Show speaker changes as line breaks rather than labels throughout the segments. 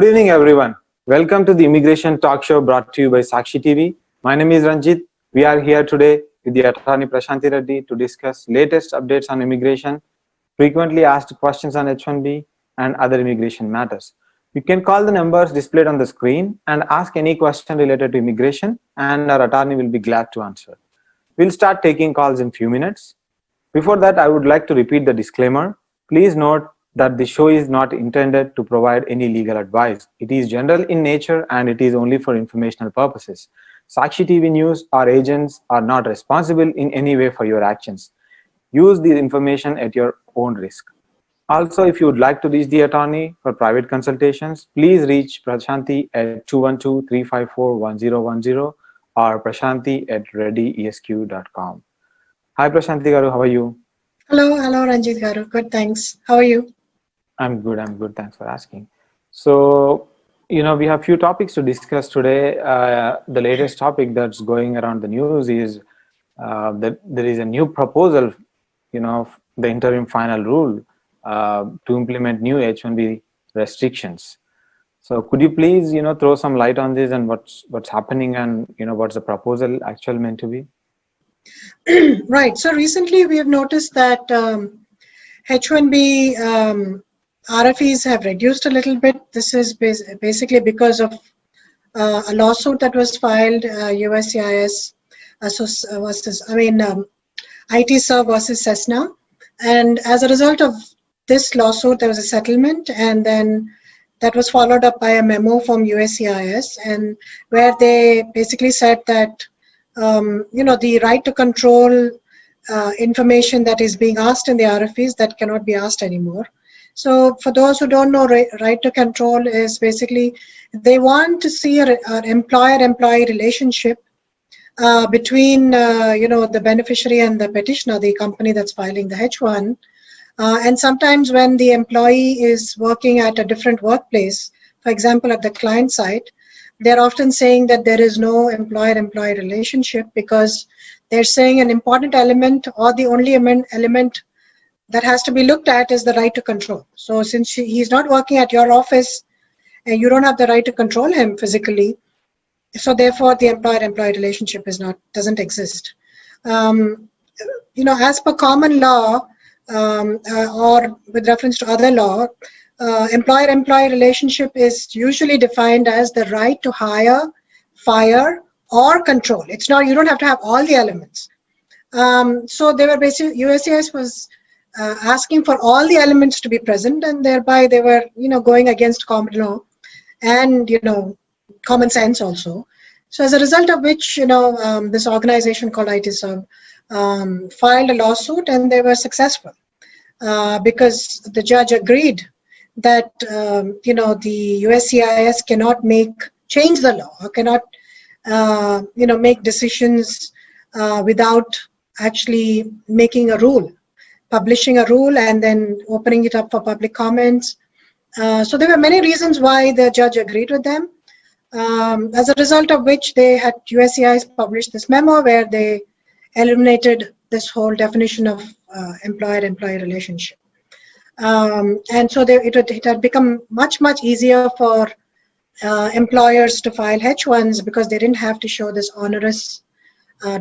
Good evening, everyone. Welcome to the Immigration Talk Show brought to you by Sakshi TV. My name is Ranjit. We are here today with the attorney Prashanti Reddy to discuss latest updates on immigration, frequently asked questions on H-1B, and other immigration matters. You can call the numbers displayed on the screen and ask any question related to immigration, and our attorney will be glad to answer. We'll start taking calls in few minutes. Before that, I would like to repeat the disclaimer. Please note that the show is not intended to provide any legal advice. It is general in nature and it is only for informational purposes. Sakshi TV News, our agents are not responsible in any way for your actions. Use the information at your own risk. Also, if you would like to reach the attorney for private consultations, please reach Prashanti at 212-354-1010 or prashanti@reddyesq.com. Hi Prashanti Garu, how are you?
Hello, Ranjit Garu. Good, thanks. How are you?
I'm good. Thanks for asking. So, we have few topics to discuss today. The latest topic that's going around the news is that there is a new proposal, the interim final rule to implement new H-1B restrictions. So could you please, throw some light on this and what's happening and, what's the proposal actually meant to be?
Right. So recently we have noticed that H-1B RFEs have reduced a little bit. This is basically because of a lawsuit that was filed, USCIS ITServe versus Cessna. And as a result of this lawsuit, there was a settlement, and then that was followed up by a memo from USCIS, and where they basically said that the right to control information that is being asked in the RFEs, that cannot be asked anymore. So for those who don't know, right to control is basically they want to see an employer-employee relationship between the beneficiary and the petitioner, the company that's filing the H1. And sometimes when the employee is working at a different workplace, for example, at the client site, they're often saying that there is no employer-employee relationship because they're saying an important element or the only element that has to be looked at is the right to control. So since he's not working at your office and you don't have the right to control him physically, so therefore the employer-employee relationship doesn't exist. As per common law or with reference to other law, employer-employee relationship is usually defined as the right to hire, fire, or control. It's not, you don't have to have all the elements. So they were basically, USCIS was asking for all the elements to be present, and thereby they were, going against common law and, common sense also. So as a result of which, this organization called ITServe filed a lawsuit, and they were successful because the judge agreed that the USCIS cannot change the law, or cannot make decisions without actually making a rule, publishing a rule, and then opening it up for public comments. So there were many reasons why the judge agreed with them. As a result of which they had USCIS published this memo where they eliminated this whole definition of employer-employee relationship. And so it had become much easier for employers to file H1s because they didn't have to show this onerous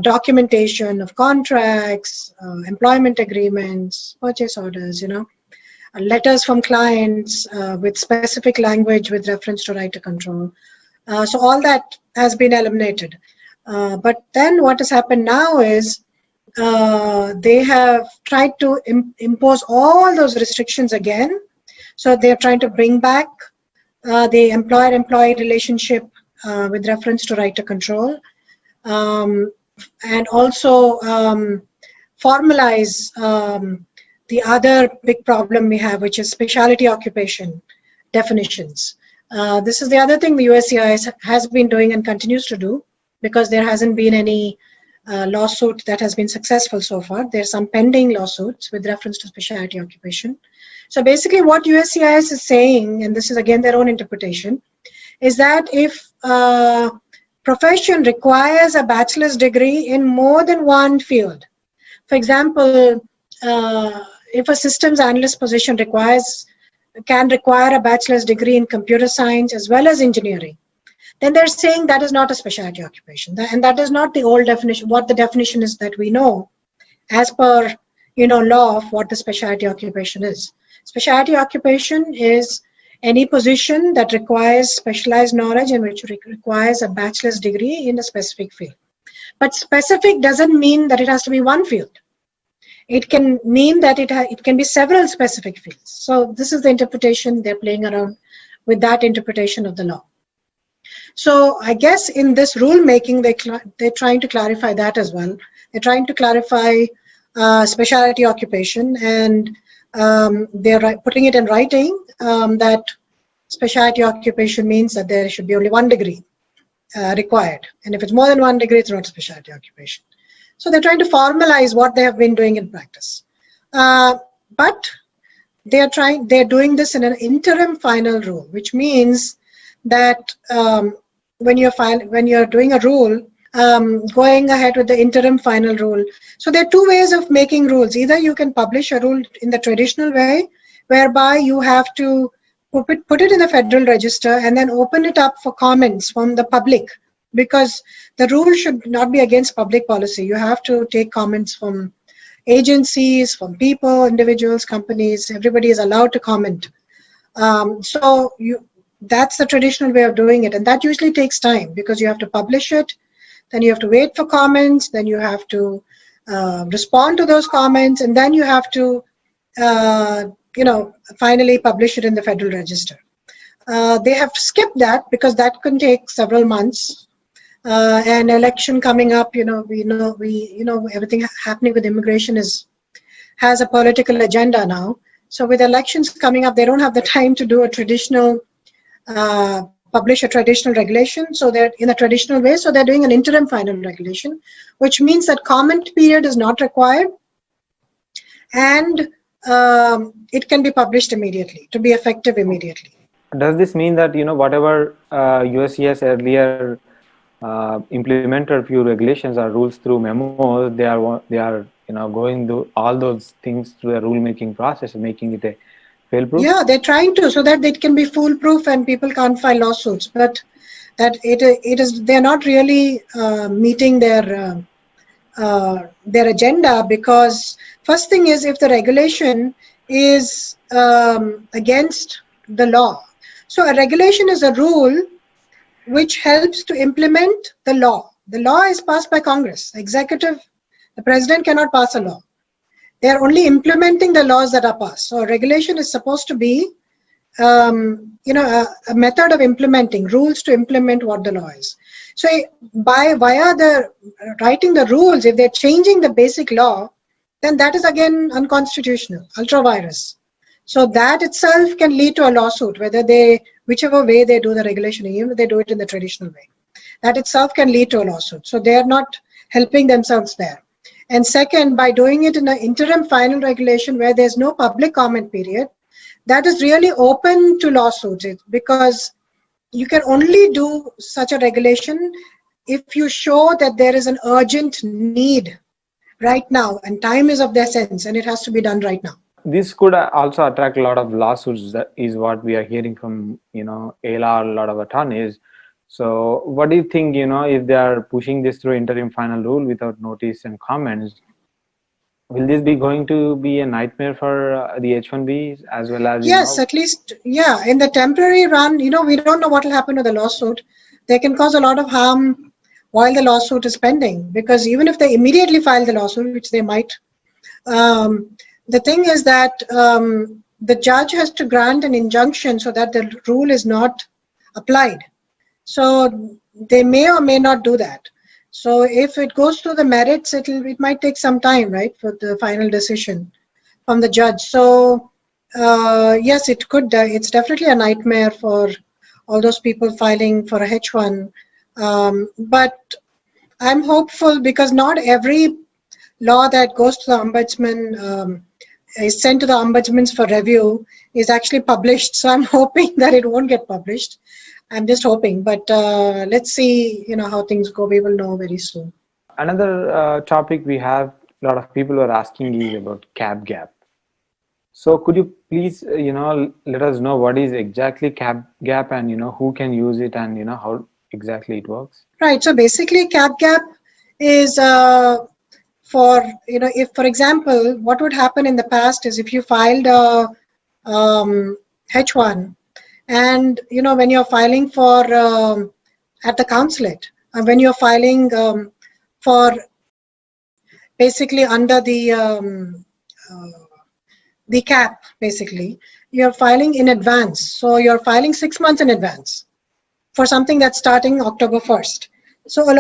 documentation of contracts, employment agreements, purchase orders, letters from clients with specific language with reference to right to control. So all that has been eliminated. But then what has happened now is they have tried to impose all those restrictions again. So they're trying to bring back the employer-employee relationship with reference to right to control, and also formalize the other big problem we have, which is specialty occupation definitions. This is the other thing the USCIS has been doing and continues to do, because there hasn't been any lawsuit that has been successful so far. There's some pending lawsuits with reference to specialty occupation. So basically what USCIS is saying, and this is again their own interpretation, is that if a profession requires a bachelor's degree in more than one field, for example, if a systems analyst position requires can require a bachelor's degree in computer science as well as engineering, then they're saying that is not a specialty occupation. And that is not the old definition, what the definition is that we know as per law of what the specialty occupation is. Specialty occupation is any position that requires specialized knowledge and which requires a bachelor's degree in a specific field. But specific doesn't mean that it has to be one field. It can mean that it can be several specific fields. So this is the interpretation. They're playing around with that interpretation of the law. So I guess in this rulemaking, they're trying to clarify that as well. They're trying to clarify specialty occupation, and they're putting it in writing that specialty occupation means that there should be only 1 degree required. And if it's more than 1 degree, it's not specialty occupation. So they're trying to formalize what they have been doing in practice. But they're doing this in an interim final rule, which means that when you're doing a rule, going ahead with the interim final rule. So there are 2 ways of making rules. Either you can publish a rule in the traditional way, whereby you have to put it in the Federal Register and then open it up for comments from the public, because the rule should not be against public policy. You have to take comments from agencies, from people, individuals, companies. Everybody is allowed to comment. That's the traditional way of doing it, and that usually takes time because you have to publish it, then you have to wait for comments, then you have to respond to those comments, and then you have to finally publish it in the Federal Register. They have skipped that because that can take several months. An election coming up, we know everything happening with immigration has a political agenda now. So with elections coming up, they don't have the time to do a traditional publish a traditional regulation. So they're in a traditional way. So they're doing an interim final regulation, which means that comment period is not required, and it can be published immediately to be effective immediately.
Does this mean that whatever USCIS earlier implemented few regulations or rules through memos, they are going through all those things through the rulemaking process, making it a fail-proof?
Yeah, they're trying to, so that it can be foolproof and people can't file lawsuits. But that they're not really meeting their agenda, because first thing is, if the regulation is against the law. So a regulation is a rule which helps to implement the law. The law is passed by Congress. The president cannot pass a law. They are only implementing the laws that are passed. So a regulation is supposed to be, a method of implementing, rules to implement what the law is. So via the writing the rules, if they're changing the basic law, then that is again unconstitutional, ultra vires. So that itself can lead to a lawsuit, whichever way they do the regulation, even if they do it in the traditional way. That itself can lead to a lawsuit. So they are not helping themselves there. And second, by doing it in an interim final regulation where there's no public comment period, that is really open to lawsuits, because you can only do such a regulation if you show that there is an urgent need right now and time is of the essence and it has to be done right now.
This could also attract a lot of lawsuits. That is what we are hearing from, ALA, a lot of attorneys. So what do you think, if they are pushing this through interim final rule without notice and comments, will this be going to be a nightmare for the H-1Bs as well as?
Yes, at least, yeah. In the temporary run, we don't know what will happen to the lawsuit. They can cause a lot of harm while the lawsuit is pending, because even if they immediately file the lawsuit, which they might, the thing is that the judge has to grant an injunction so that the rule is not applied. So they may or may not do that. So if it goes through the merits, it might take some time, right, for the final decision from the judge. So yes, it could. It's definitely a nightmare for all those people filing for a H1. But I'm hopeful, because not every law that goes to the ombudsman is sent to the ombudsman for review is actually published. So I'm hoping that it won't get published. I'm just hoping, but let's see, how things go. We will know very soon.
Another topic we have, a lot of people are asking is about cap gap. So could you please, let us know what is exactly cap gap, and who can use it, and how exactly it works?
Right. So basically, cap gap is for, if, for example, what would happen in the past is if you filed a H1, and when you're filing for at the consulate, when you're filing for basically under the cap, basically you're filing in advance. So you're filing 6 months in advance for something that's starting October 1st. So in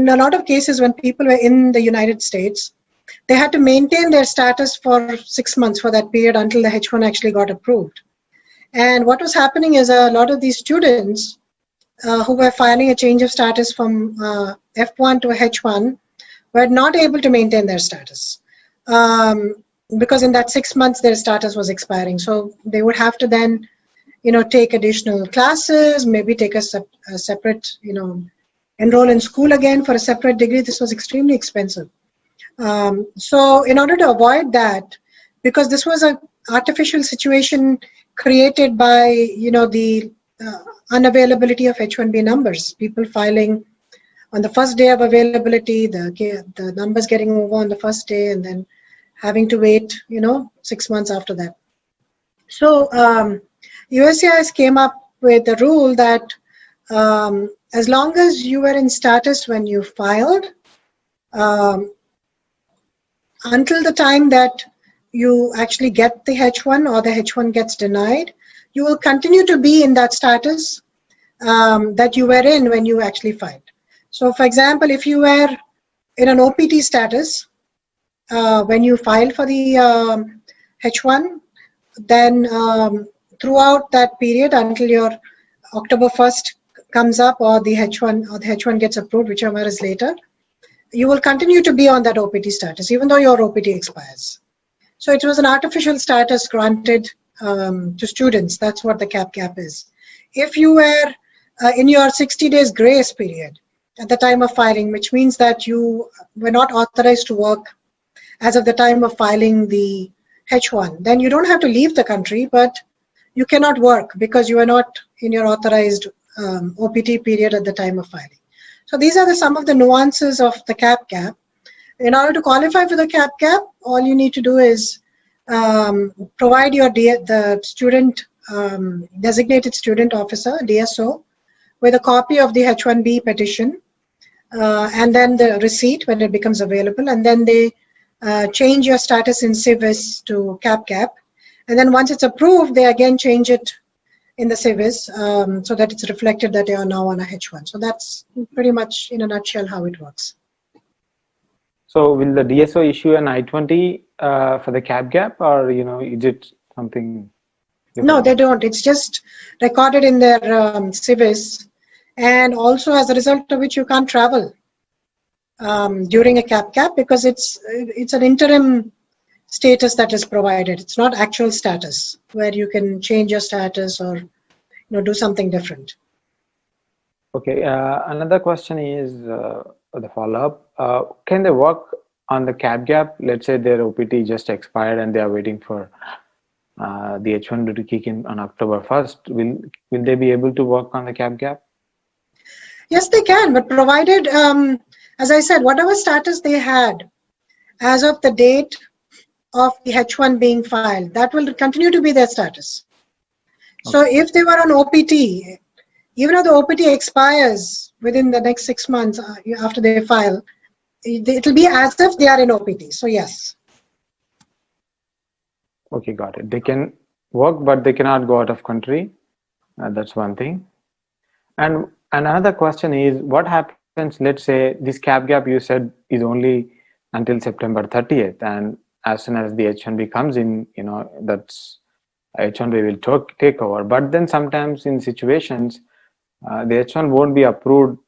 a lot of cases when people were in the United States, they had to maintain their status for 6 months for that period until the H1 actually got approved. And what was happening is a lot of these students who were filing a change of status from F1 to H1 were not able to maintain their status because in that 6 months their status was expiring. So they would have to then take additional classes, maybe take a separate, enroll in school again for a separate degree. This was extremely expensive. So in order to avoid that, because this was an artificial situation created by, the unavailability of H1B numbers, people filing on the first day of availability, the numbers getting over on the first day, and then having to wait, 6 months after that. So USCIS came up with a rule that as long as you were in status when you filed, until the time that you actually get the H1 or the H1 gets denied, you will continue to be in that status that you were in when you actually filed. So for example, if you were in an OPT status when you filed for the H1, then throughout that period until your October 1st comes up, or the H1 gets approved, whichever is later, you will continue to be on that OPT status even though your OPT expires. So it was an artificial status granted to students. That's what the cap gap is. If you were in your 60 days grace period at the time of filing, which means that you were not authorized to work as of the time of filing the H1, then you don't have to leave the country, but you cannot work because you are not in your authorized OPT period at the time of filing. So these are some of the nuances of the cap gap. In order to qualify for the cap gap, all you need to do is provide the student designated student officer, DSO, with a copy of the H1B petition, and then the receipt when it becomes available, and then they change your status in Civis to cap gap, and then once it's approved, they again change it in the Civis so that it's reflected that they are now on a H1. So that's pretty much in a nutshell how it works.
So will the DSO issue an I-20 for the cap gap, or is it something different?
No, they don't. It's just recorded in their Civis, and also as a result of which you can't travel during a cap gap because it's an interim status that is provided. It's not actual status where you can change your status or do something different.
Okay. Another question is the follow-up. Can they work on the cap gap? Let's say their OPT just expired and they are waiting for the H1 to kick in on October 1st. Will they be able to work on the cap gap?
Yes, they can, but provided, as I said, whatever status they had as of the date of the H1 being filed, that will continue to be their status. Okay. So if they were on OPT, even though the OPT expires within the next 6 months after they file, it will be as if they are in OPT. So yes.
Okay, got it. They can work, but they cannot go out of country. That's one thing. And another question is, what happens, let's say this cap gap you said is only until September 30th, and as soon as the H1B comes in, that's H1B will take over. But then sometimes in situations, the H1 won't be approved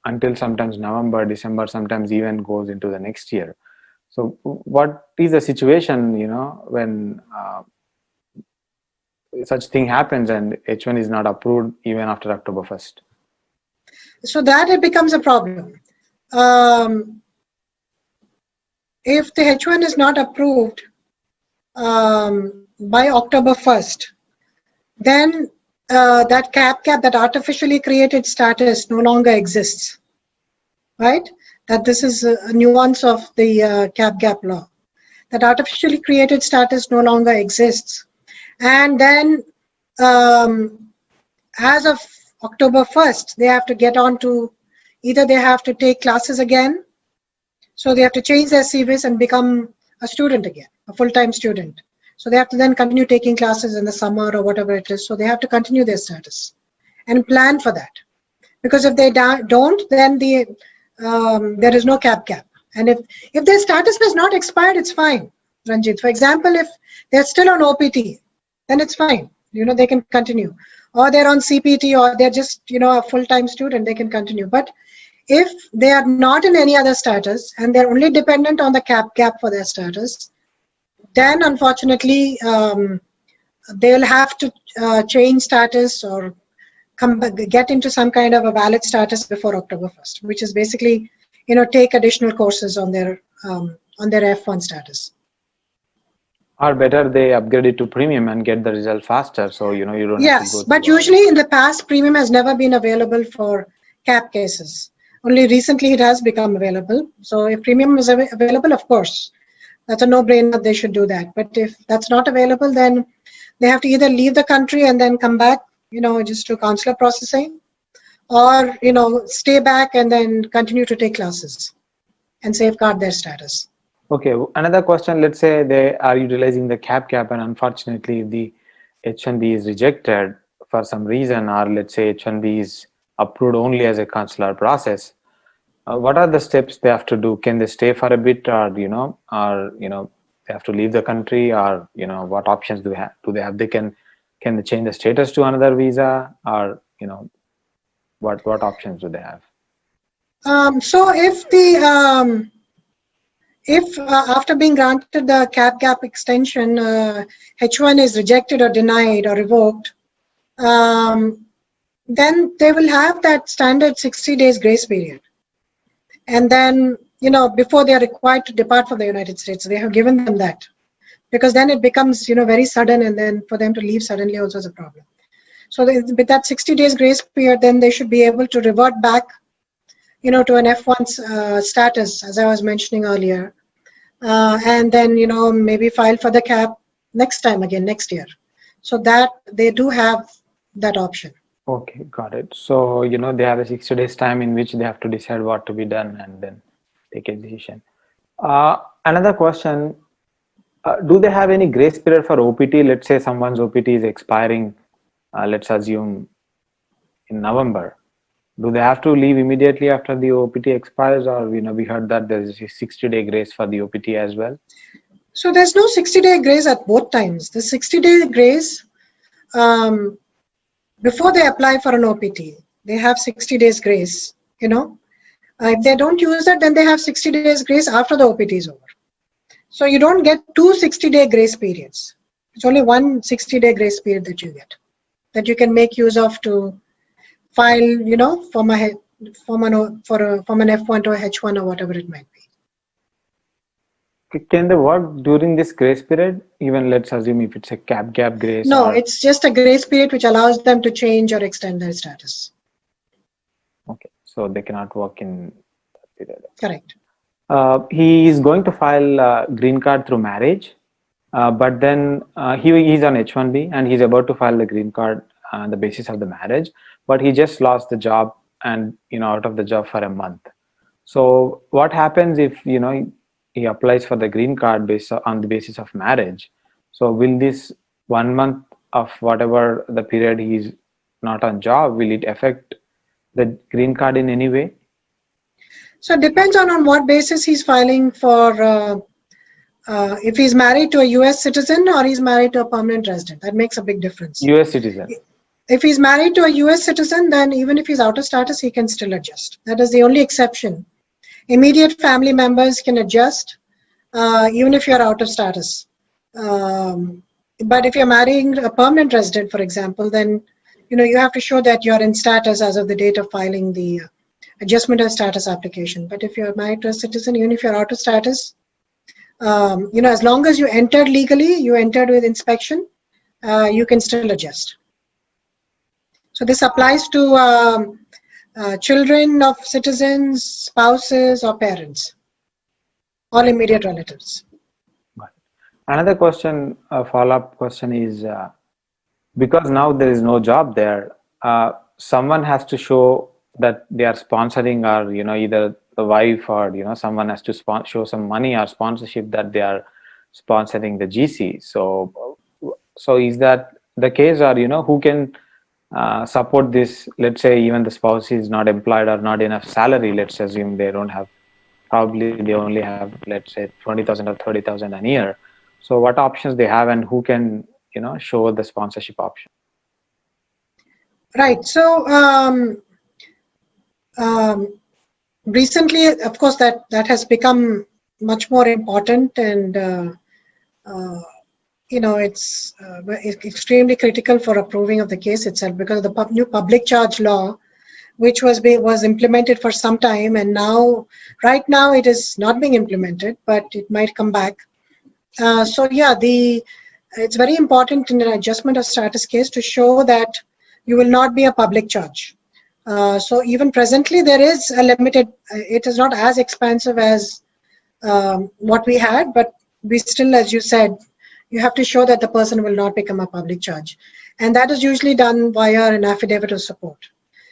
until sometimes November, December, sometimes even goes into the next year. So what is the situation, when such thing happens and H1 is not approved even after October 1st?
So that it becomes a problem. If the H1 is not approved by October 1st, then that cap, that artificially created status no longer exists, right? That this is a nuance of the cap law. That artificially created status no longer exists. And then as of October 1st, they have to get on to, either they have to take classes again, so they have to change their CVs and become a student again, a full-time student. So they have to then continue taking classes in the summer or whatever it is. So they have to continue their status and plan for that. Because if they don't, then there is no cap. And if their status has not expired, it's fine, Ranjit. For example, if they're still on OPT, then it's fine. They can continue. Or they're on CPT, or they're just, a full-time student, they can continue. But if they are not in any other status and they're only dependent on the cap for their status, then unfortunately they'll have to change status or get into some kind of a valid status before October 1st, which is basically, take additional courses on their F1 status.
Or better, they upgrade it to premium and get the result faster. So, you don't have to go through.
Yes, but usually in the past, premium has never been available for cap cases. Only recently it has become available. So if premium is available, of course, that's a no-brainer, they should do that. But if that's not available, then they have to either leave the country and then come back, just to consular processing, or, stay back and then continue to take classes and safeguard their status.
Okay, another question, let's say they are utilizing the cap and unfortunately if the H1B is rejected for some reason, or let's say H1B is approved only as a consular process, what are the steps they have to do? Can they stay for a bit, or they have to leave the country, or what options do they have? Can they change the status to another visa, or what options do they have?
So if after being granted the cap extension, H1 is rejected or denied or revoked, then they will have that standard 60 days grace period. And then, before they are required to depart from the United States, they have given them that. Because then it becomes, very sudden, and then for them to leave suddenly also is a problem. So with that 60 days grace period, then they should be able to revert back, to an F1 status, as I was mentioning earlier. And then, maybe file for the cap next year. So that they do have that option.
Okay, got it. So, they have a 60 days time in which they have to decide what to be done and then take a decision. Another question, do they have any grace period for OPT? Let's say someone's OPT is expiring, let's assume in November. Do they have to leave immediately after the OPT expires, or, we heard that there's a 60-day grace for the OPT as well?
So there's no 60-day grace at both times. The 60-day grace, before they apply for an OPT, they have 60 days grace, If they don't use that, then they have 60 days grace after the OPT is over. So you don't get two 60-day grace periods. It's only one 60-day grace period that you get, that you can make use of to file, from an F1 to a H1 or whatever it might be.
Can they work during this grace period? Even let's assume if it's a cap grace.
No, it's just a grace period which allows them to change or extend their status.
Okay, so they cannot work in that period.
Correct.
He is going to file green card through marriage, but then he's on H1B and he's about to file the green card on the basis of the marriage, but he just lost the job and out of the job for a month. So what happens if he applies for the green card based on the basis of marriage? So will this 1 month of whatever the period he's not on job, will it affect the green card in any way?
So it depends on what basis he's filing for, if he's married to a US citizen or he's married to a permanent resident. That makes a big difference.
US citizen.
If he's married to a US citizen, then even if he's out of status, he can still adjust. That is the only exception. Immediate family members can adjust, even if you're out of status. But if you're marrying a permanent resident, for example, then you have to show that you're in status as of the date of filing the adjustment of status application. But if you're married to a citizen, even if you're out of status, As long as you entered legally, you entered with inspection, you can still adjust. So this applies to children of citizens, spouses, or parents, all immediate relatives.
Another question, a follow-up question is, because now there is no job there, someone has to show that they are sponsoring, or either the wife or someone has to show some money or sponsorship that they are sponsoring the GC. So is that the case, or who can support this? Let's say even the spouse is not employed or not enough salary. Let's assume they don't have, probably they only have, let's say 20,000 or 30,000 a year. So what options they have, and who can show the sponsorship option?
Right. So recently, of course, that has become much more important, and it's extremely critical for approving of the case itself, because of the new public charge law, which was implemented for some time, and right now it is not being implemented, but it might come back. So yeah, it's very important in an adjustment of status case to show that you will not be a public charge. So even presently there is a limited, it is not as expansive as what we had, but we still, as you said, you have to show that the person will not become a public charge. And that is usually done via an affidavit of support.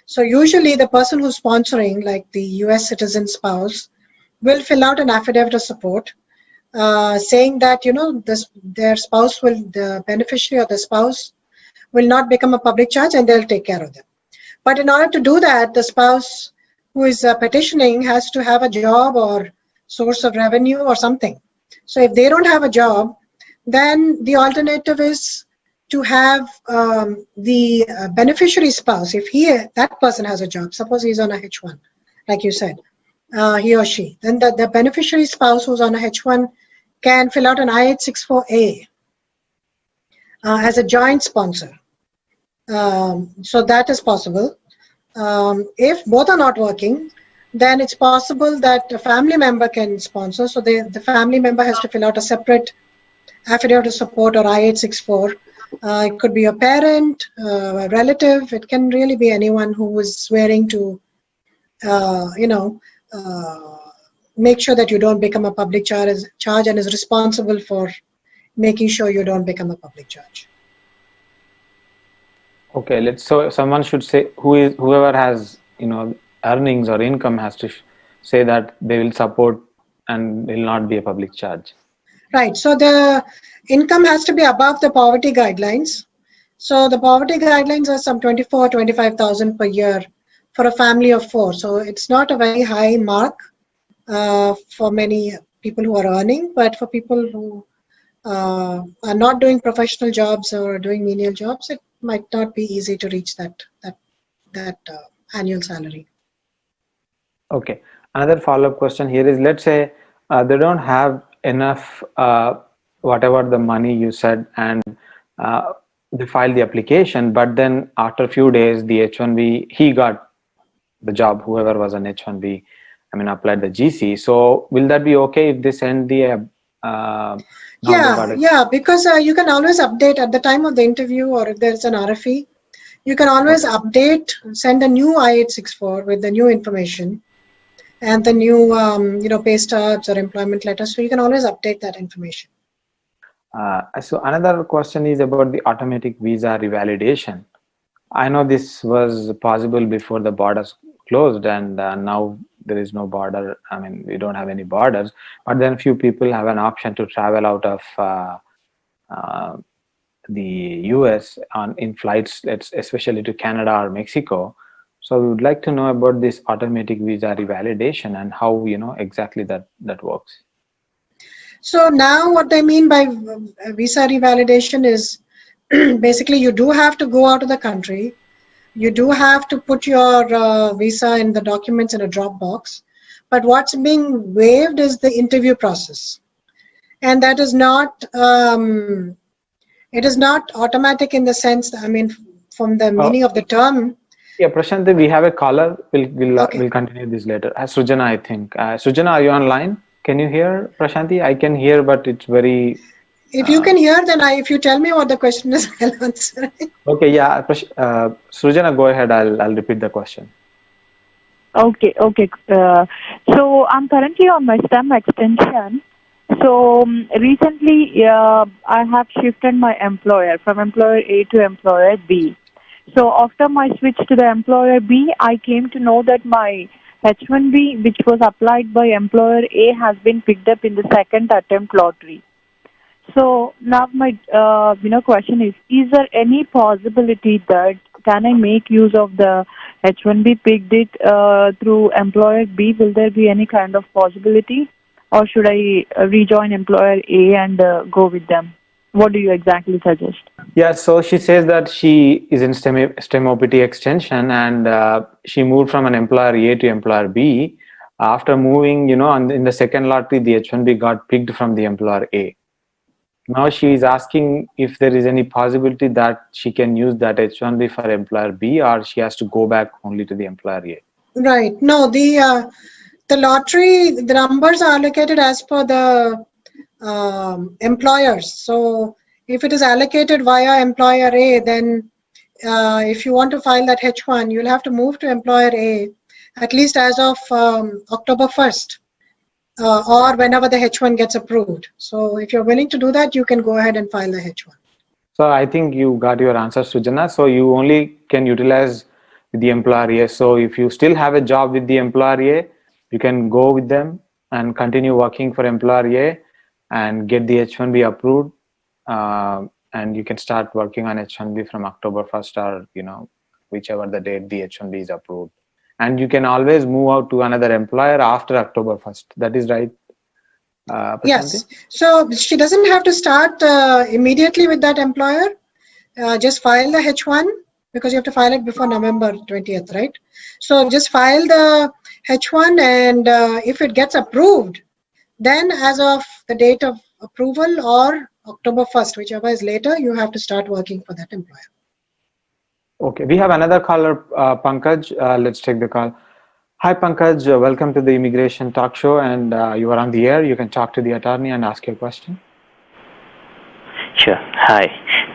So usually the person who's sponsoring, like the US citizen spouse, will fill out an affidavit of support saying that, their spouse the beneficiary or the spouse will not become a public charge, and they'll take care of them. But in order to do that, the spouse who is petitioning has to have a job or source of revenue or something. So if they don't have a job, then the alternative is to have the beneficiary spouse, if that person has a job, suppose he's on a H1, like you said, he or she, then the beneficiary spouse who's on a H1 can fill out an I-864A as a joint sponsor. So that is possible. If both are not working, then it's possible that a family member can sponsor. So the family member has to fill out a separate affidavit of support or I-864. It could be a parent, a relative. It can really be anyone who is swearing to, make sure that you don't become a public charge and is responsible for making sure you don't become a public charge.
Okay, so someone should say, whoever has earnings or income has to say that they will support and will not be a public charge.
Right. So the income has to be above the poverty guidelines. So the poverty guidelines are some 25,000 per year for a family of 4. So it's not a very high mark for many people who are earning, but for people who are not doing professional jobs or doing menial jobs, it might not be easy to reach that annual salary.
Okay. Another follow-up question here is, let's say they don't have enough, whatever the money you said, and they filed the application, but then after a few days, the H1B, he got the job, whoever was on H1B, applied the GC. So will that be okay if they send the
yeah, because you can always update at the time of the interview, or if there's an RFE, you can always update, send a new I-864 with the new information and the new pay stubs or employment letters. So you can always update that information.
So another question is about the automatic visa revalidation. I know this was possible before the borders closed, and now there is no border. We don't have any borders, but then few people have an option to travel out of the US in flights, especially to Canada or Mexico. So we would like to know about this automatic visa revalidation and how exactly that works.
So now what I mean by visa revalidation is basically you do have to go out of the country. You do have to put your visa in the documents in a Dropbox. But what's being waived is the interview process. And that is not, it is not automatic in the sense, from the meaning of the term.
Yeah, Prashanti, we have a caller. We'll continue this later. Sujana, I think. Sujana, are you online? Can you hear, Prashanti? I can hear, but it's very.
If you can hear, then if you tell me what the question is, I'll answer it.
Okay, yeah. Srujana, go ahead. I'll repeat the question.
Okay, okay. So I'm currently on my STEM extension. So recently, I have shifted my employer from employer A to employer B. So after my switch to the employer B, I came to know that my H1B, which was applied by employer A, has been picked up in the second attempt lottery. So now my question is there any possibility that can I make use of the H1B picked it through employer B? Will there be any kind of possibility, or should I rejoin employer A and go with them? What do you exactly suggest?
Yeah, so she says that she is in STEM OPT extension, and she moved from an employer A to employer B. After moving, in the second lottery, the H1B got picked from the employer A. Now she is asking if there is any possibility that she can use that H1B for employer B, or she has to go back only to the employer A.
Right. No, the lottery, the numbers are allocated as per the employers. So if it is allocated via employer A, then if you want to file that H1, you'll have to move to employer A at least as of October 1st. Or whenever the H1 gets approved. So if you're willing to do that, you can go ahead and file the H1.
So I think you got your answer, Sujana. So you only can utilize the employer A. So if you still have a job with the employer A, you can go with them and continue working for employer A and get the H1B approved. And you can start working on H1B from October 1st, or whichever the date the H1B is approved. And you can always move out to another employer after October 1st. That is right?
Yes. So she doesn't have to start immediately with that employer. Just file the H1 because you have to file it before November 20th, right? So just file the H1, and if it gets approved, then as of the date of approval or October 1st, whichever is later, you have to start working for that employer.
Okay, we have another caller, Pankaj. Let's take the call. Hi, Pankaj. Welcome to the Immigration Talk Show, and you are on the air. You can talk to the attorney and ask your question.
Sure. Hi.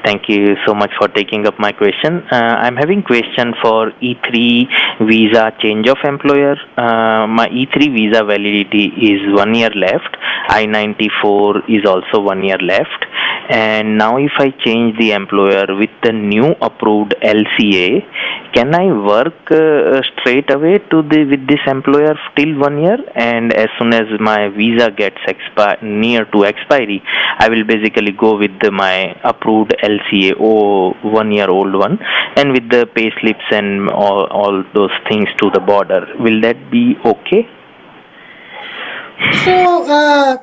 Thank you so much for taking up my question. I'm having question for E3 visa change of employer. My E3 visa validity is 1 year left. I-94 is also 1 year left. And now if I change the employer with the new approved LCA, can I work straight away with this employer till 1 year? And as soon as my visa gets near to expiry, I will basically go with my approved LCA or 1 year old one, and with the pay slips and all those things to the border. Will that be okay?
So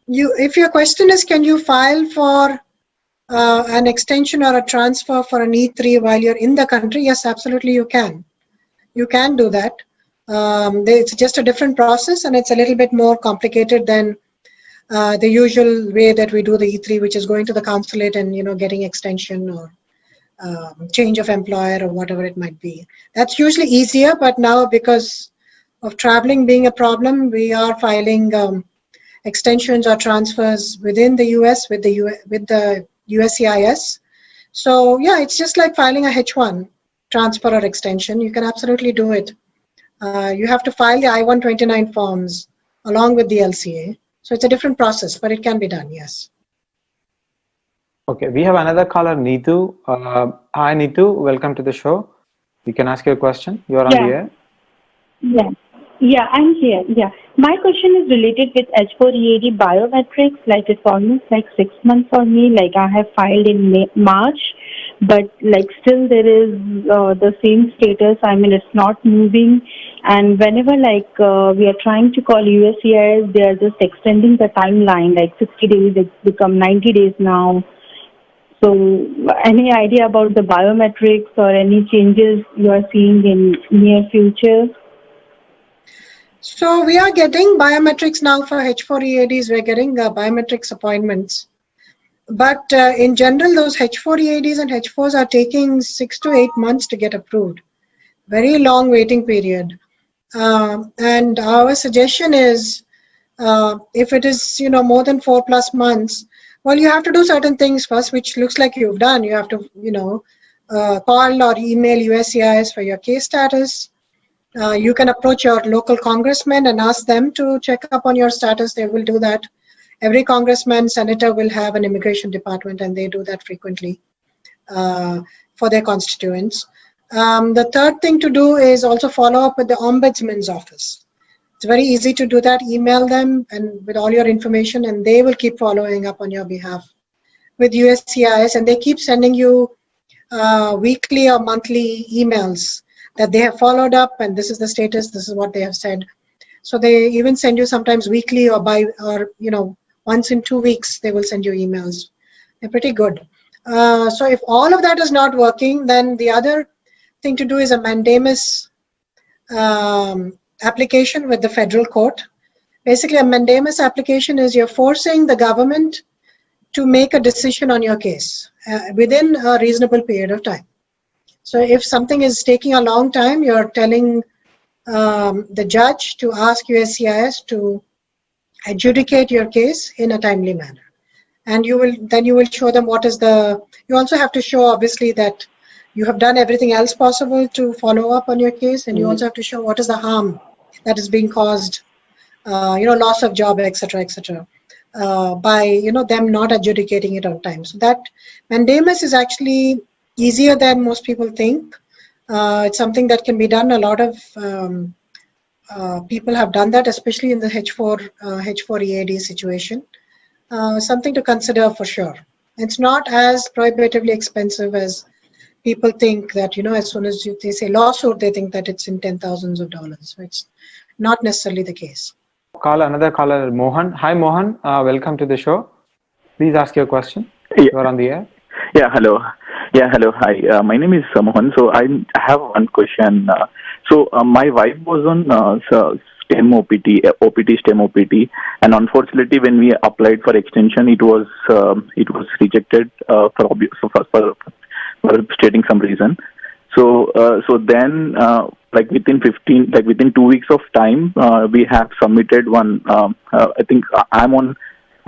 if your question is, can you file for an extension or a transfer for an E3 while you're in the country? Yes, absolutely you can. You can do that. It's just a different process, and it's a little bit more complicated than the usual way that we do the E3, which is going to the consulate and getting extension or change of employer or whatever it might be. That's usually easier, but now because of traveling being a problem, we are filing extensions or transfers within the US with the USCIS. So yeah, it's just like filing a H1 transfer or extension. You can absolutely do it. You have to file the I-129 forms along with the LCA. So it's a different process, but it can be done, yes.
Okay, we have another caller, Neetu. Hi, Neetu. Welcome to the show. You can ask your question. You're on the air.
Yeah, I'm here. Yeah. My question is related with H4EAD biometrics. Like it's almost like 6 months for me. Like I have filed in March, but like still there is the same status. I mean, it's not moving. And whenever like we are trying to call USCIS, they are just extending the timeline, like 60 days, it's become 90 days now. So any idea about the biometrics or any changes you are seeing in near future?
So we are getting biometrics now for H4EADs. We're getting biometrics appointments. But in general, those H4EADs and H4s are taking 6 to 8 months to get approved. Very long waiting period. And our suggestion is If it is, more than 4+ months, well, you have to do certain things first, which looks like you've done. You have to, call or email USCIS for your case status. You can approach your local congressman and ask them to check up on your status. They will do that. Every congressman, senator will have an immigration department, and they do that frequently for their constituents. The third thing to do is also follow up with the ombudsman's office. It's very easy to do that. Email them and with all your information, and they will keep following up on your behalf with USCIS, and they keep sending you weekly or monthly emails that they have followed up, and this is the status, this is what they have said. So they even send you sometimes weekly or once in 2 weeks, they will send you emails. They're pretty good. So if all of that is not working, then the other thing to do is a mandamus application with the federal court. Basically, a mandamus application is you're forcing the government to make a decision on your case within a reasonable period of time. So if something is taking a long time, you're telling the judge to ask USCIS to adjudicate your case in a timely manner. And you will show them you also have to show, obviously, that you have done everything else possible to follow up on your case, and you also have to show what is the harm that is being caused, loss of job, etc., by them not adjudicating it on time. So that mandamus is actually easier than most people think. It's something that can be done. A lot of people have done that, especially in the H4 EAD situation. Something to consider for sure. It's not as prohibitively expensive as people think, that as soon as they say lawsuit, they think that it's in $10,000s of dollars. So it's not necessarily the case.
Another caller, Mohan. Hi, Mohan. Welcome to the show. Please ask your question.
Yeah.
You are on the air.
Yeah, hello. Hi. My name is Mohan. So I have one question. My wife was on STEM OPT, and unfortunately, when we applied for extension, it was rejected for stating some reason. So then, within 2 weeks of time, we have submitted one. I think I'm on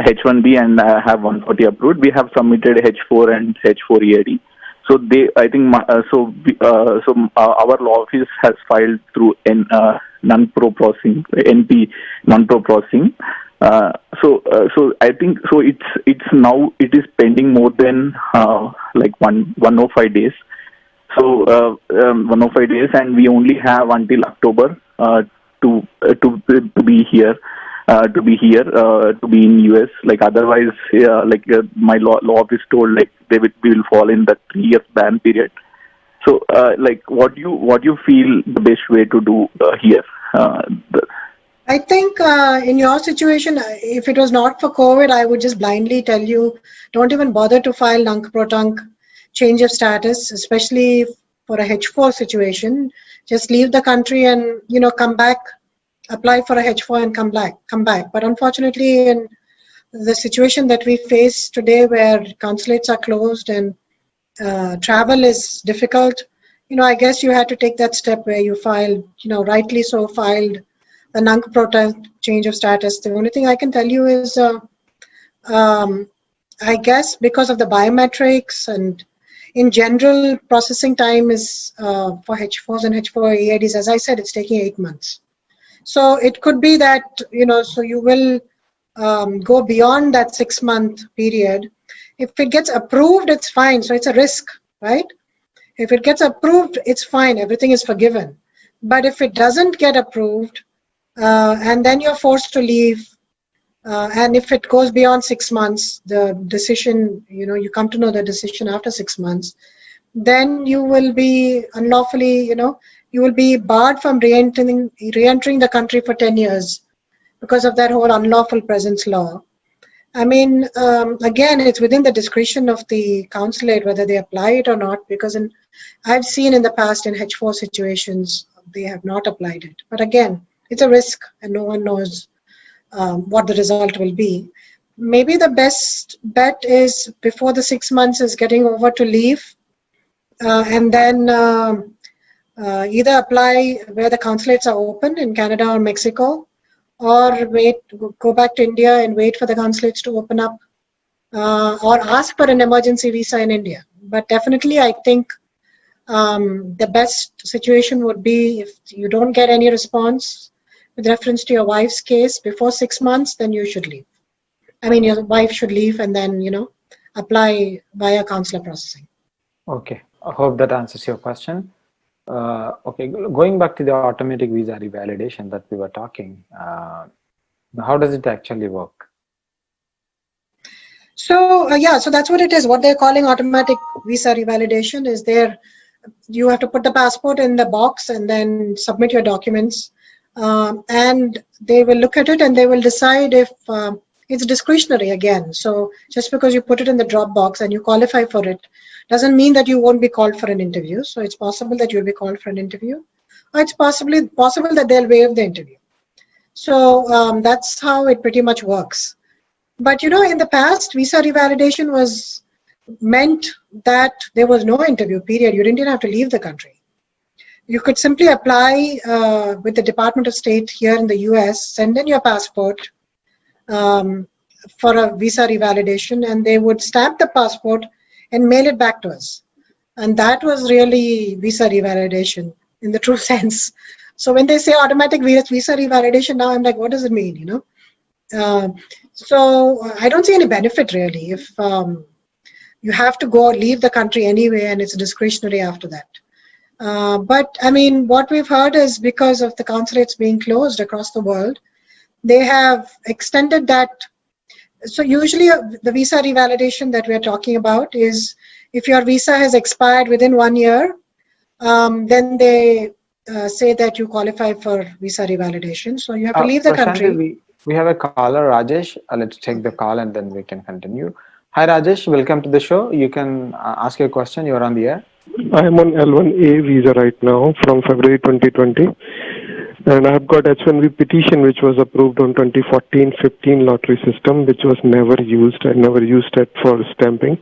H1B and I have 140 approved. We have submitted H4 and H4 EAD. So our law office has filed through non-pro processing, NP non-pro processing. So I think it is pending more than 105 days. So 105 days, and we only have until October to be here. To be in US. Otherwise, my law office told we will fall in the 3 years ban period. So what you feel the best way to do here?
I think in your situation, if it was not for COVID, I would just blindly tell you, don't even bother to file nunc-pro-tunc change of status, especially for a H4 situation. Just leave the country and come back, apply for a H4 and come back. But unfortunately, in the situation that we face today, where consulates are closed and travel is difficult, I guess you had to take that step where you filed, rightly so, filed the nunc-pro-tunc change of status. The only thing I can tell you is, I guess because of the biometrics and in general, processing time is for H4s and H4 EADs, as I said, it's taking 8 months. So it could be that, so you will go beyond that 6-month period. If it gets approved, it's fine. So it's a risk, right? If it gets approved, it's fine. Everything is forgiven. But if it doesn't get approved, and then you're forced to leave, and if it goes beyond 6 months, the decision, you come to know the decision after 6 months, then you will be unlawfully, you will be barred from re-entering the country for 10 years because of that whole unlawful presence law. I mean, again, it's within the discretion of the consulate whether they apply it or not, because I've seen in the past in H4 situations, they have not applied it. But again, it's a risk and no one knows what the result will be. Maybe the best bet is before the 6 months is getting over to leave, and then either apply where the consulates are open in Canada or Mexico, or go back to India and wait for the consulates to open up, or ask for an emergency visa in India. But definitely, I think the best situation would be if you don't get any response with reference to your wife's case before 6 months, then you should leave. I mean, your wife should leave and then, apply via consular processing.
Okay, I hope that answers your question. Okay, going back to the automatic visa revalidation that we were talking, how does it actually work?
So so that's what it is. What they're calling automatic visa revalidation is you have to put the passport in the box and then submit your documents, and they will look at it and they will decide if it's discretionary again. So just because you put it in the drop box and you qualify for it doesn't mean that you won't be called for an interview. So it's possible that you'll be called for an interview, or it's possible that they'll waive the interview. So that's how it pretty much works. But in the past, visa revalidation was meant that there was no interview period. You didn't even have to leave the country. You could simply apply with the Department of State here in the US, send in your passport for a visa revalidation, and they would stamp the passport and mail it back to us. And that was really visa revalidation in the true sense. So when they say automatic visa revalidation, now I'm like, what does it mean, So I don't see any benefit really if you have to leave the country anyway and it's discretionary after that. But I mean, what we've heard is because of the consulates being closed across the world, they have extended that. So usually the visa revalidation that we're talking about is if your visa has expired within 1 year, then they say that you qualify for visa revalidation. So you have to leave the country.
We have a caller, Rajesh. Let's take the call and then we can continue. Hi, Rajesh. Welcome to the show. You can ask your question. You're on the air.
I am on L1A visa right now from February 2020. And I have got H1B petition which was approved on 2014-15 lottery system, which was never used. I never used it for stamping.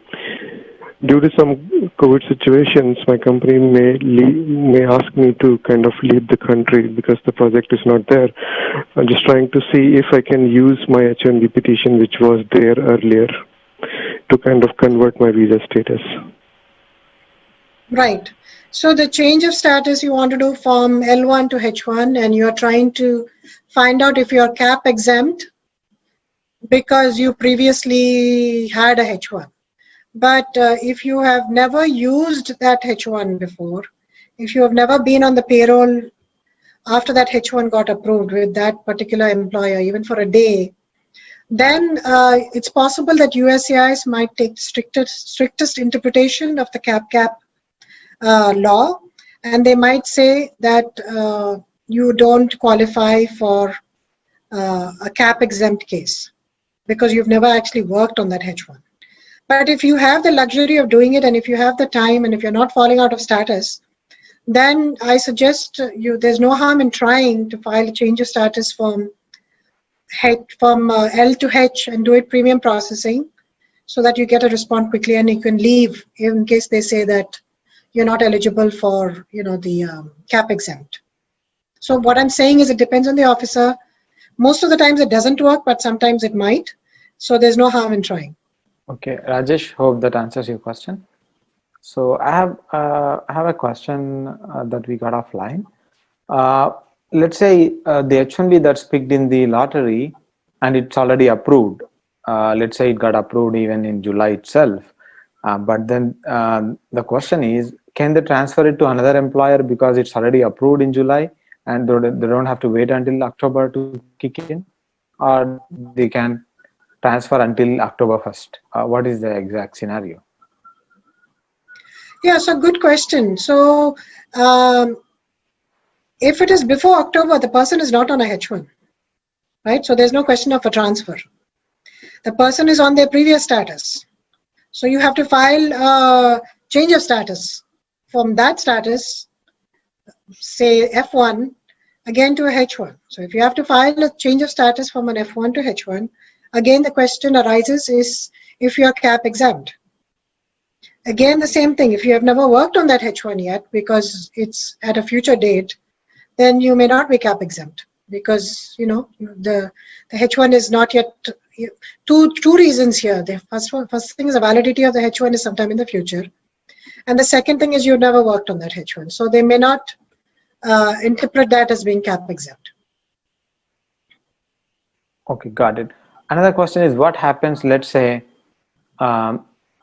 Due to some COVID situations, my company may ask me to kind of leave the country because the project is not there. I'm just trying to see if I can use my H1B petition, which was there earlier, to kind of convert my visa status.
Right. So the change of status you want to do from L1 to H1, and you're trying to find out if you're CAP exempt because you previously had a H1. But if you have never used that H1 before, if you have never been on the payroll after that H1 got approved with that particular employer, even for a day, then it's possible that USCIS might take the strictest interpretation of the CAP law, and they might say that you don't qualify for a CAP exempt case because you've never actually worked on that H1. But if you have the luxury of doing it, and if you have the time, and if you're not falling out of status, then I suggest there's no harm in trying to file a change of status from L to H and do it premium processing so that you get a response quickly and you can leave in case they say that you're not eligible for the CAP exempt. So what I'm saying is it depends on the officer. Most of the times it doesn't work, but sometimes it might. So there's no harm in trying.
Okay, Rajesh, hope that answers your question. So I have a question that we got offline. Let's say the H1B that's picked in the lottery and it's already approved. Let's say it got approved even in July itself. But then the question is, can they transfer it to another employer because it's already approved in July and they don't have to wait until October to kick in? Or they can transfer until October 1st? What is the exact scenario?
Yeah, so good question. So if it is before October, the person is not on a H1, right? So there's no question of a transfer. The person is on their previous status. So you have to file a change of status from that status, say F1, again to a H1. So if you have to file a change of status from an F1 to H1, again, the question arises is if you're CAP exempt. Again, the same thing. If you have never worked on that H1 yet because it's at a future date, then you may not be CAP exempt. because the H1 is not yet. Two reasons here. The first thing is the validity of the H1 is sometime in the future, and the second thing is you've never worked on that H1, so they may not interpret that as being cap exempt.
Okay, got it. Another question is, what happens, let's say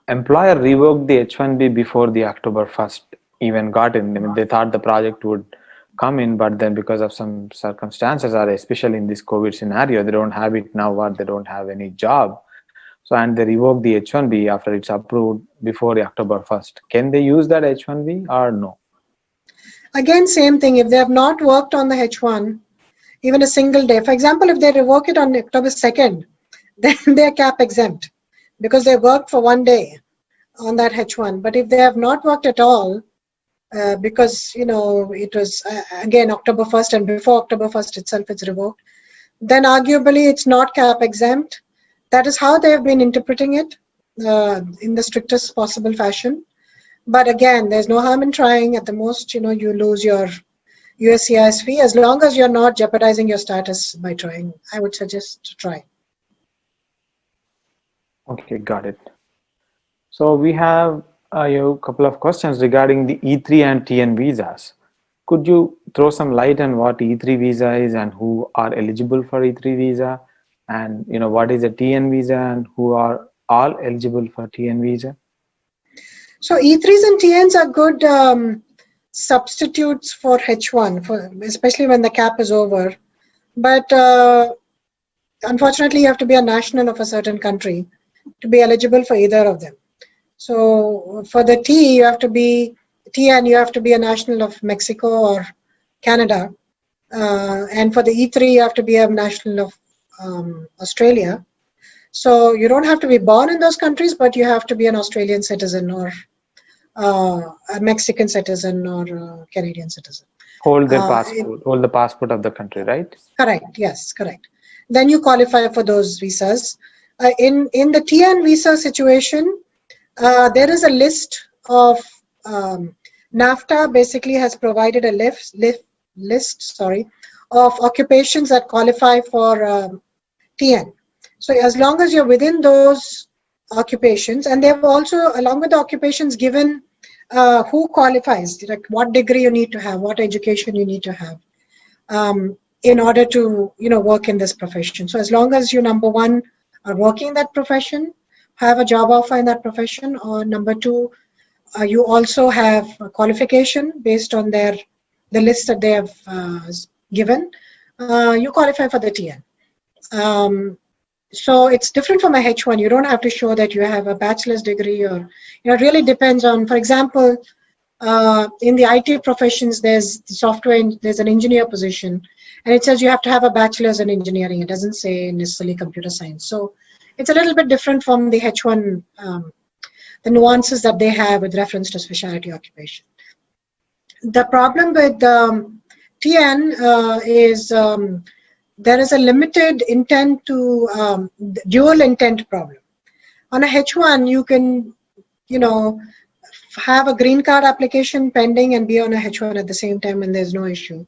employer revoked the H1B before the October 1st even got in. I mean, they thought the project would come in, but then because of some circumstances, or especially in this COVID scenario, they don't have it now, or they don't have any job. So, and they revoke the H1B after it's approved before the October 1st. Can they use that H1B or no?
Again, same thing. If they have not worked on the H1, even a single day, for example, if they revoke it on October 2nd, then they are cap exempt because they worked for one day on that H1. But if they have not worked at all, because it was again October 1st and before October 1st itself it's revoked, then arguably it's not cap exempt. That is how they have been interpreting it in the strictest possible fashion. But again, there's no harm in trying. At the most, you lose your USCIS fee as long as you're not jeopardizing your status by trying. I would suggest to try.
Okay, got it. So we have a couple of questions regarding the E3 and TN visas. Could you throw some light on what E3 visa is and who are eligible for E3 visa, and what is a TN visa and who are all eligible for TN visa?
So E3s and TNs are good substitutes for H1, especially when the cap is over. But unfortunately, you have to be a national of a certain country to be eligible for either of them. So for the TN, you have to be a national of Mexico or Canada. And for the E3, you have to be a national of Australia. So you don't have to be born in those countries, but you have to be an Australian citizen or a Mexican citizen or a Canadian citizen.
Hold their passport, hold the passport of the country, right?
Correct. Yes, correct. Then you qualify for those visas. In the TN visa situation, there is a list of NAFTA basically has provided a list of occupations that qualify for TN. So as long as you're within those occupations, and they've also, along with the occupations, given who qualifies, like what degree you need to have, what education you need to have in order to work in this profession. So as long as you, number one, are working in that profession, have a job offer in that profession, or number two, you also have a qualification based on the list that they have given, you qualify for the TN. So it's different from a H1. You don't have to show that you have a bachelor's degree, or it really depends on, for example, in the IT professions, there's an engineer position, and it says you have to have a bachelor's in engineering. It doesn't say necessarily computer science. So it's a little bit different from the H1, the nuances that they have with reference to specialty occupation. The problem with TN is there is a limited intent to dual intent problem. On a H1, you can, have a green card application pending and be on a H1 at the same time, and there's no issue.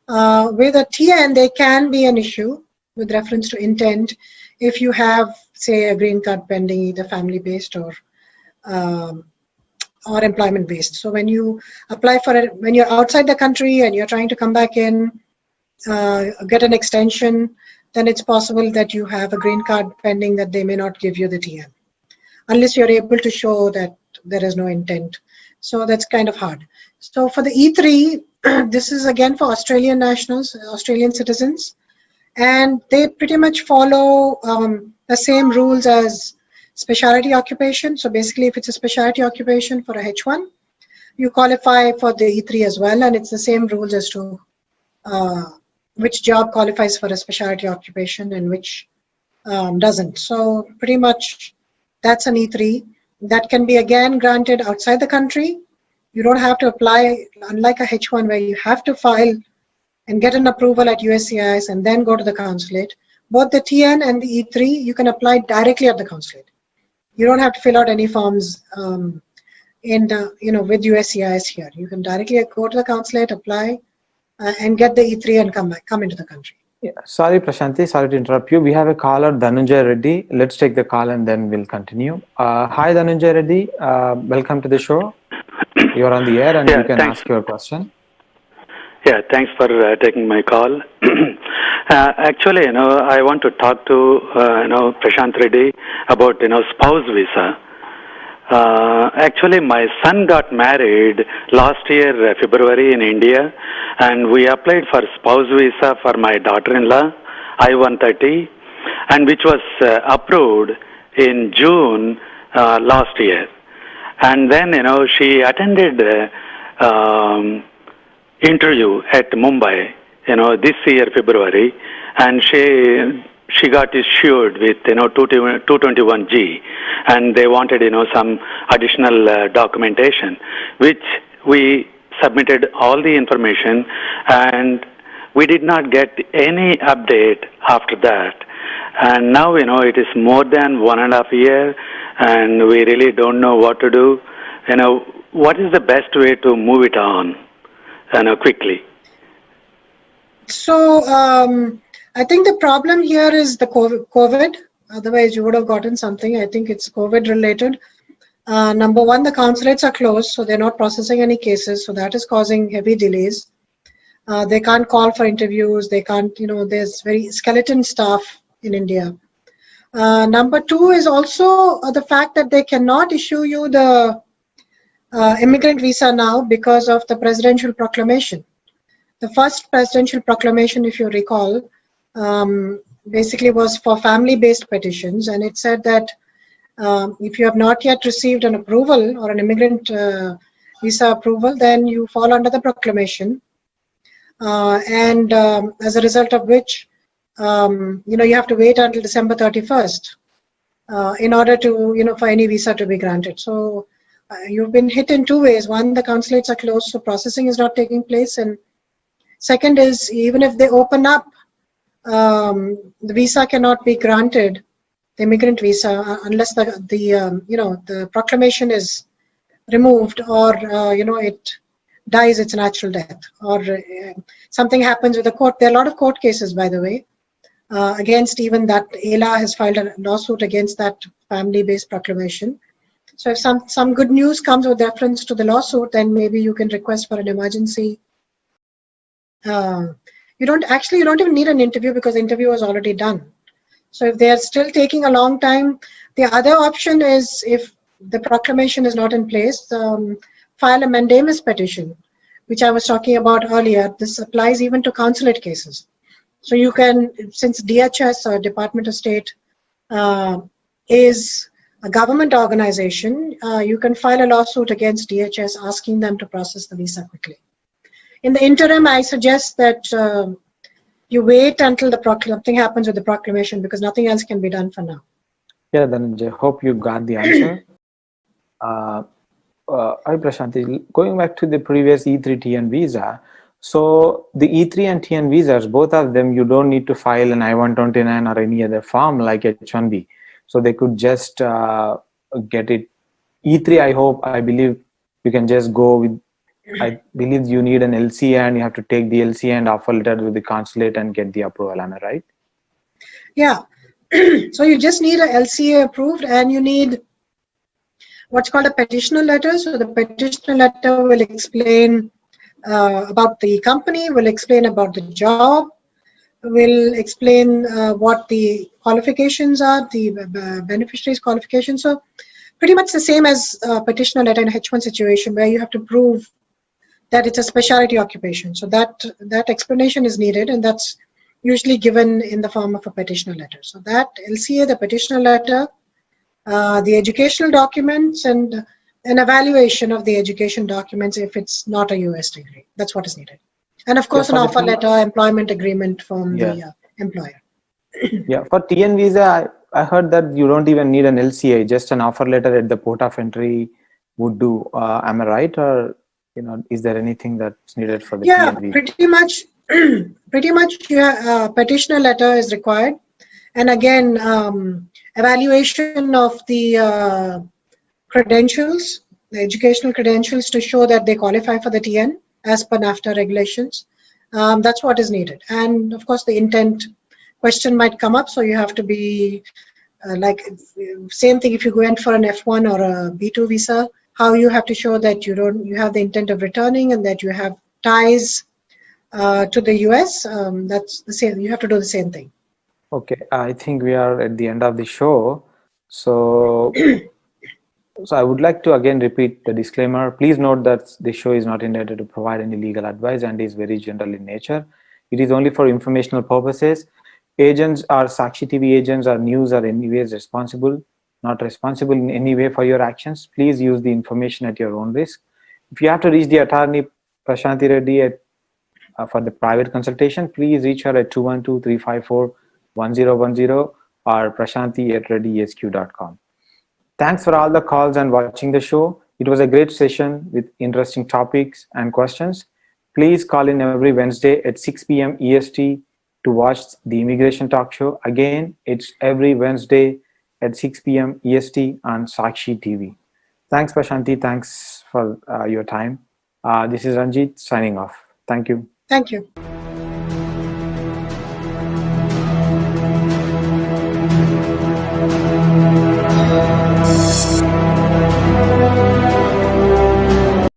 With a TN, there can be an issue with reference to intent if you have, say, a green card pending, either family-based or employment-based. So when you apply for it, when you're outside the country and you're trying to come back in, get an extension, then it's possible that you have a green card pending that they may not give you the TN, unless you're able to show that there is no intent. So that's kind of hard. So for the E3, this is again for Australian nationals, Australian citizens, and they pretty much follow the same rules as specialty occupation. So basically, if it's a specialty occupation for a H1, you qualify for the E3 as well, and it's the same rules as to which job qualifies for a specialty occupation and which doesn't. So pretty much that's an E3 that can be again granted outside the country. You don't have to apply, unlike a H1 where you have to file and get an approval at USCIS and then go to the consulate. Both the TN and the E3, you can apply directly at the consulate. You don't have to fill out any forms with USCIS here. You can directly go to the consulate, apply, and get the E3 and come into the country.
Yeah. Sorry, Prashanti, sorry to interrupt you. We have a caller, Dhananjay Reddy. Let's take the call and then we'll continue. Hi, Dhananjay Reddy. Welcome to the show. You're on the air and you can ask your question.
Yeah, thanks for taking my call. Actually, I want to talk to, Prashant Reddy about, spouse visa. Actually, my son got married last year, February in India, and we applied for spouse visa for my daughter-in-law, I-130, and which was approved in June last year. And then, she attended interview at Mumbai, this year, February, and she got issued with, 221G, and they wanted, some additional documentation, which we submitted all the information, and we did not get any update after that. And now, it is more than 1.5 years, and we really don't know what to do. What is the best way to move it on, quickly?
So I think the problem here is the COVID. Otherwise, you would have gotten something. I think it's COVID related. Number one, the consulates are closed, so they're not processing any cases. So that is causing heavy delays. They can't call for interviews. They can't, there's very skeleton staff in India. Number two is also the fact that they cannot issue you the immigrant visa now because of the presidential proclamation. The first presidential proclamation, if you recall, basically was for family-based petitions, and it said that if you have not yet received an approval or an immigrant visa approval, then you fall under the proclamation, and as a result of which, you have to wait until December 31st in order to, for any visa to be granted. So you've been hit in two ways. One, the consulates are closed, so processing is not taking place, and second is, even if they open up, the visa cannot be granted, the immigrant visa, unless the proclamation is removed, or it dies its natural death, or something happens with the court. There are a lot of court cases, by the way, against even that. AILA has filed a lawsuit against that family-based proclamation. So if some good news comes with reference to the lawsuit, then maybe you can request for an emergency. You don't even need an interview because the interview was already done. So if they're still taking a long time, the other option is, if the proclamation is not in place, file a mandamus petition, which I was talking about earlier. This applies even to consulate cases. So you can, since DHS or Department of State is a government organization, you can file a lawsuit against DHS asking them to process the visa quickly. In the interim, I suggest that you wait until something happens with the proclamation, because nothing else can be done for now.
Yeah, Dhananjay, hope you got the answer. Hi, Prashanti, going back to the previous E3 TN visa. So the E3 and TN visas, both of them, you don't need to file an I-129 or any other form like H-1B. So they could just get it. E3, I believe you can just go with, I believe you need an LCA and you have to take the LCA and offer letter with the consulate and get the approval. Am I right?
Yeah. So you just need a LCA approved, and you need what's called a petitioner letter. So the petitioner letter will explain about the company, will explain about the job, will explain what the qualifications are, the beneficiary's qualifications. So pretty much the same as a petitioner letter in a H1 situation, where you have to prove that it's a specialty occupation. So that explanation is needed, and that's usually given in the form of a petitioner letter. So that LCA, the petitioner letter, the educational documents, and an evaluation of the education documents if it's not a US degree. That's what is needed. And of course, an offer letter, employment agreement from the employer.
Yeah, for TN visa, I heard that you don't even need an LCA, just an offer letter at the port of entry would do. Am I right? Or is there anything that's needed for the TN visa?
Pretty much petitioner letter is required. And again, evaluation of the credentials, the educational credentials, to show that they qualify for the TN as per NAFTA regulations. That's what is needed. And of course, the intent question might come up, so you have to be same thing if you went for an F1 or a B2 visa, how you have to show that you have the intent of returning and that you have ties to the US. That's the same. You have to do the same thing.
Okay, I think we are at the end of the show. So, so I would like to again repeat the disclaimer. Please note that this show is not intended to provide any legal advice and is very general in nature. It is only for informational purposes. Agents or Sakshi TV agents or news are anyways not responsible in any way for your actions. Please use the information at your own risk. If you have to reach the attorney Prashanti Reddy for the private consultation, please reach her at 212-354-1010 or prashanti@reddyesq.com. Thanks for all the calls and watching the show. It was a great session with interesting topics and questions. Please call in every Wednesday at 6 p.m. EST to watch the Immigration Talk Show. Again, it's every Wednesday at 6 p.m. EST on Sakshi TV. Thanks, Prashanti. Thanks for your time. This is Ranjit signing off. Thank you.
Thank you.